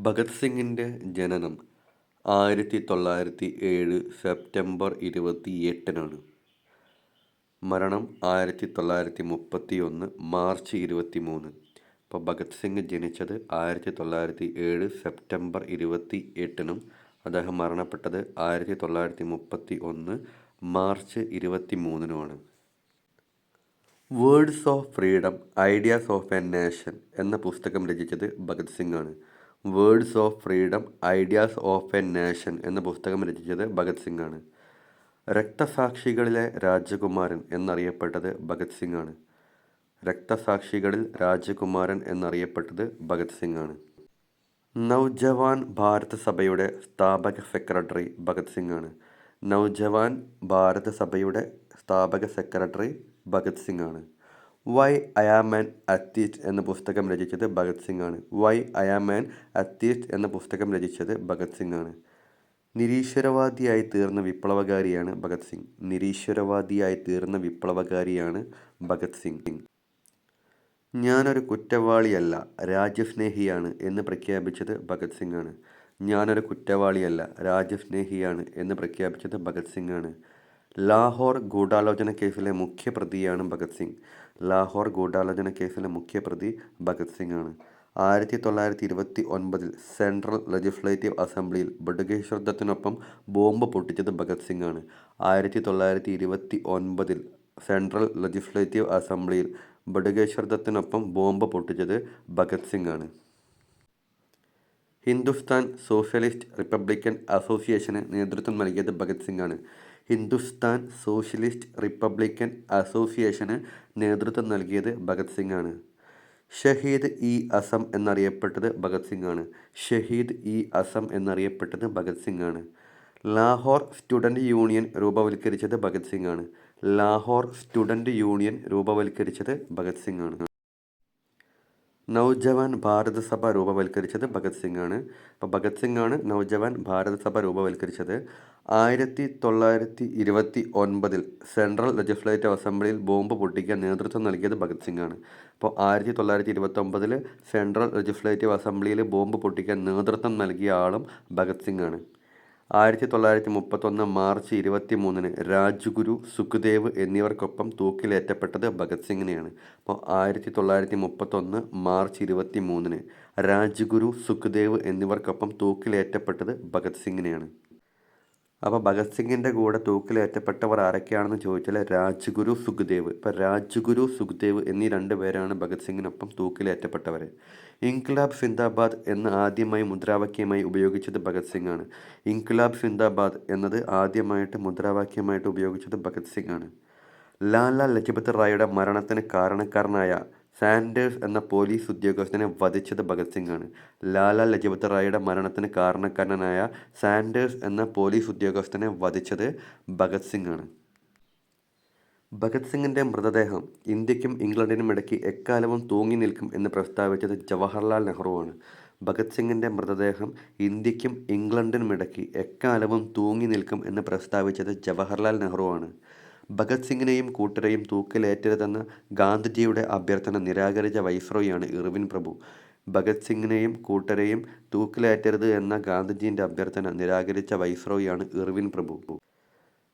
ഭഗത് സിംഗിൻ്റെ ജനനം 1907 സെപ്റ്റംബർ 28-നാണ്. മരണം 1931 മാർച്ച് 23. അപ്പോൾ ഭഗത് സിംഗ് ജനിച്ചത് 1907 സെപ്റ്റംബർ 28-നും അദ്ദേഹം മരണപ്പെട്ടത് 1931 മാർച്ച് 23-നുമാണ്. Words of freedom, ideas of a nation എന്ന പുസ്തകം രചിച്ചത് ഭഗത് സിംഗ് ആണ്. Words of freedom, ideas of a nation എന്ന പുസ്തകം രചിച്ചത് ഭഗത് സിംഗ് ആണ്. രക്തസാക്ഷികളിലെ രാജകുമാരൻ എന്നറിയപ്പെട്ടത് ഭഗത് സിംഗ് ആണ്. രക്തസാക്ഷികളിൽ രാജകുമാരൻ എന്നറിയപ്പെട്ടത് ഭഗത് സിംഗ് ആണ്. നവജവാൻ ഭാരത സഭയുടെ സ്ഥാപക സെക്രട്ടറി ഭഗത് സിംഗ് ആണ്. നവജവാൻ ഭാരത സഭയുടെ സ്ഥാപക സെക്രട്ടറി ഭഗത് സിംഗ് ആണ്. Why I am an atheist എന്ന പുസ്തകം രചിച്ചത് ഭഗത് സിംഗ് ആണ്. Why I am an atheist എന്ന പുസ്തകം രചിച്ചത് ഭഗത് സിംഗ് ആണ്. നിരീശ്വരവാദിയായി തീർന്ന വിപ്ലവകാരിയാണ് ഭഗത് സിംഗ്. നിരീശ്വരവാദിയായി തീർന്ന വിപ്ലവകാരിയാണ് ഭഗത് സിംഗ്. ഞാനൊരു കുറ്റവാളിയല്ല, രാജ്യസ്നേഹിയാണ് എന്ന് പ്രഖ്യാപിച്ചത് ഭഗത് സിംഗ് ആണ്. ഞാനൊരു കുറ്റവാളിയല്ല, രാജ്യസ്നേഹിയാണ് എന്ന് പ്രഖ്യാപിച്ചത് ഭഗത് സിംഗ് ആണ്. ലാഹോർ ഗൂഢാലോചന കേസിലെ മുഖ്യപ്രതിയാണ് ഭഗത് സിംഗ്. ലാഹോർ ഗൂഢാലോചന കേസിലെ മുഖ്യപ്രതി ഭഗത് സിംഗ് ആണ്. 1929 സെൻട്രൽ ലെജിസ്ലേറ്റീവ് അസംബ്ലിയിൽ ബടുകേശ്വർദത്തിനൊപ്പം ബോംബ് പൊട്ടിച്ചത് ഭഗത് സിംഗ് ആണ്. 1929 സെൻട്രൽ ലെജിസ്ലേറ്റീവ് അസംബ്ലിയിൽ ബടുകേശ്വർദത്തിനൊപ്പം ബോംബ് പൊട്ടിച്ചത് ഭഗത് സിംഗ് ആണ്. ഹിന്ദുസ്ഥാൻ സോഷ്യലിസ്റ്റ് റിപ്പബ്ലിക്കൻ അസോസിയേഷന് നേതൃത്വം നൽകിയത് ഭഗത് സിംഗ് ആണ്. ഹിന്ദുസ്ഥാൻ സോഷ്യലിസ്റ്റ് റിപ്പബ്ലിക്കൻ അസോസിയേഷന് നേതൃത്വം നൽകിയത് ഭഗത് സിംഗ് ആണ്. ഷഹീദ് ഇ അസം എന്നറിയപ്പെട്ടത് ഭഗത് സിംഗ് ആണ്. ഷഹീദ് ഇ അസം എന്നറിയപ്പെട്ടത് ഭഗത് സിംഗ് ആണ്. ലാഹോർ സ്റ്റുഡൻറ് യൂണിയൻ രൂപവൽക്കരിച്ചത് ഭഗത് സിംഗ് ആണ്. ലാഹോർ സ്റ്റുഡൻറ് യൂണിയൻ രൂപവൽക്കരിച്ചത് ഭഗത് സിംഗ് ആണ്. നവജവാൻ ഭാരത സഭ രൂപവൽക്കരിച്ചത് ഭഗത് സിംഗ് ആണ്. അപ്പോൾ ഭഗത് സിംഗ് ആണ് നവജവാൻ ഭാരത സഭ രൂപവൽക്കരിച്ചത്. 1929 സെൻട്രൽ ലെജിസ്ലേറ്റീവ് അസംബ്ലിയിൽ ബോംബ് പൊട്ടിക്കാൻ നേതൃത്വം നൽകിയത് ഭഗത് സിംഗ് ആണ്. അപ്പോൾ 1929 സെൻട്രൽ ലെജിസ്ലേറ്റീവ് അസംബ്ലിയിൽ ബോംബ് പൊട്ടിക്കാൻ നേതൃത്വം നൽകിയ ആളും ഭഗത് സിംഗ് ആണ്. 1931 മാർച്ച് 23 രാജ്ഗുരു, സുഖ്ദേവ് എന്നിവർക്കൊപ്പം തൂക്കിലേറ്റപ്പെട്ടത് ഭഗത് സിംഗിനെയാണ്. അപ്പോൾ 1931 മാർച്ച് 23 രാജ്ഗുരു, സുഖ്ദേവ് എന്നിവർക്കൊപ്പം തൂക്കിലേറ്റപ്പെട്ടത് ഭഗത് സിംഗിനെയാണ്. അപ്പോൾ ഭഗത് സിംഗിൻ്റെ കൂടെ തൂക്കിലേറ്റപ്പെട്ടവർ ആരൊക്കെയാണെന്ന് ചോദിച്ചാൽ രാജ്ഗുരു, സുഖ്ദേവ്. ഇപ്പോൾ രാജ്ഗുരു, സുഖ്ദേവ് എന്നീ രണ്ട് പേരാണ് ഭഗത് സിംഗിനൊപ്പം തൂക്കിലേറ്റപ്പെട്ടവർ. ഇൻക്ലാബ് സിന്ദാബാദ് എന്ന് ആദ്യമായി മുദ്രാവാക്യമായി ഉപയോഗിച്ചത് ഭഗത് സിംഗ് ആണ്. ഇൻക്ലാബ് സിന്ദാബാദ് എന്നത് ആദ്യമായിട്ട് മുദ്രാവാക്യമായിട്ട് ഉപയോഗിച്ചത് ഭഗത് സിംഗ് ആണ്. ലാലാ ലജ്പത് റായിയുടെ മരണത്തിന് കാരണക്കാരനായ സാൻഡേഴ്സ് എന്ന പോലീസ് ഉദ്യോഗസ്ഥനെ വധിച്ചത് ഭഗത് സിംഗ് ആണ്. ലാലാ ലജ്പത് റായിയുടെ മരണത്തിന് കാരണക്കാരനായ സാൻഡേഴ്സ് എന്ന പോലീസ് ഉദ്യോഗസ്ഥനെ വധിച്ചത് ഭഗത് സിംഗ് ആണ്. ഭഗത് സിംഗിൻ്റെ മൃതദേഹം ഇന്ത്യക്കും ഇംഗ്ലണ്ടിനും ഇടയ്ക്ക് എക്കാലവും തൂങ്ങി നിൽക്കും എന്ന് പ്രസ്താവിച്ചത് ജവഹർലാൽ നെഹ്റുവാണ്. ഭഗത് സിംഗിൻ്റെ മൃതദേഹം ഇന്ത്യക്കും ഇംഗ്ലണ്ടിനും ഇടയ്ക്ക് എക്കാലവും തൂങ്ങി നിൽക്കും എന്ന് പ്രസ്താവിച്ചത് ജവഹർലാൽ നെഹ്റുവാണ്. ഭഗത് സിംഗിനെയും കൂട്ടരെയും തൂക്കിലേറ്റരുതെന്ന ഗാന്ധിജിയുടെ അഭ്യർത്ഥന നിരാകരിച്ച വൈസ്രോയിയാണ് ഇർവിൻ പ്രഭു. ഭഗത് സിംഗിനെയും കൂട്ടരെയും തൂക്കിലേറ്റരുത് എന്ന ഗാന്ധിജിയുടെ അഭ്യർത്ഥന നിരാകരിച്ച വൈസ്രോയിയാണ് ഇർവിൻ പ്രഭു.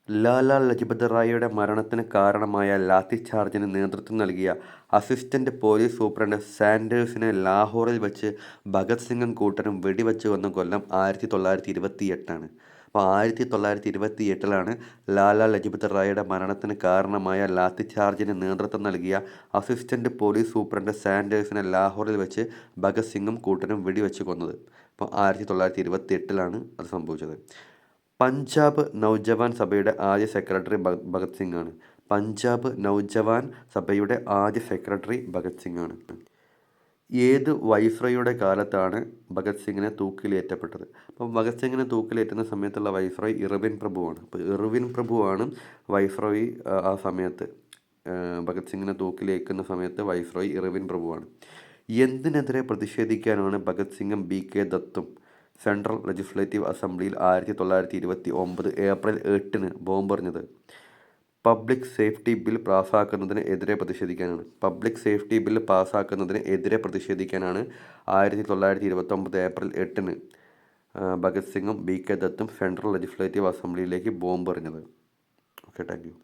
ലാലാ ലജ്പത് റായിയുടെ മരണത്തിന് കാരണമായ ലാത്തി ചാർജിന് നേതൃത്വം നൽകിയ അസിസ്റ്റന്റ് പോലീസ് സൂപ്രണ്ട് സാൻഡേഴ്സിനെ ലാഹോറിൽ വെച്ച് ഭഗത് സിംഗും കൂട്ടരും വെടിവെച്ച് കൊന്ന കൊല്ലം 1928 അപ്പോൾ 1928 ലാലാ ലജ്പത് റായിയുടെ മരണത്തിന് കാരണമായ ലാത്തി ചാർജിന് നേതൃത്വം നൽകിയ അസിസ്റ്റന്റ് പോലീസ് സൂപ്രണ്ട് സാൻഡേഴ്സിനെ ലാഹോറിൽ വെച്ച് ഭഗത് സിംഗും കൂട്ടരും വെടിവെച്ച് കൊന്നത്. അപ്പോൾ 1928 അത് സംഭവിച്ചത്. പഞ്ചാബ് നൗജവാൻ സഭയുടെ ആദ്യ സെക്രട്ടറി ഭഗത് സിംഗ് ആണ്. പഞ്ചാബ് നൗജവാൻ സഭയുടെ ആദ്യ സെക്രട്ടറി ഭഗത് സിംഗ് ആണ്. ഏത് വൈസ്രോയുടെ കാലത്താണ് ഭഗത് സിംഗിനെ തൂക്കിലേറ്റപ്പെട്ടത്? അപ്പോൾ ഭഗത് സിംഗിനെ തൂക്കിലേറ്റുന്ന സമയത്തുള്ള വൈസ്രോയി ഇർവിൻ പ്രഭുവാണ്. അപ്പോൾ ഇർവിൻ പ്രഭുവാണ് വൈസ്രോയി ആ സമയത്ത്. ഭഗത് സിംഗിനെ തൂക്കിലേക്കുന്ന സമയത്ത് വൈസ്രോയി ഇർവിൻ പ്രഭുവാണ്. എന്തിനെതിരെ പ്രതിഷേധിക്കാനാണ് ഭഗത് സിംഗും BK ദത്തും സെൻട്രൽ ലെജിസ്ലേറ്റീവ് അസംബ്ലിയിൽ 1929 ഏപ്രിൽ 8 ബോംബെറിഞ്ഞത്? പബ്ലിക് സേഫ്റ്റി ബിൽ പാസ്സാക്കുന്നതിന് എതിരെ പ്രതിഷേധിക്കാനാണ്. പബ്ലിക് സേഫ്റ്റി ബിൽ പാസ്സാക്കുന്നതിന് എതിരെ പ്രതിഷേധിക്കാനാണ് 1929 ഏപ്രിൽ 8-ന് ഭഗത് സിംഗും BK ദത്തും സെൻട്രൽ ലെജിസ്ലേറ്റീവ് അസംബ്ലിയിലേക്ക് ബോംബ് എറിഞ്ഞത്. Okay, thank U.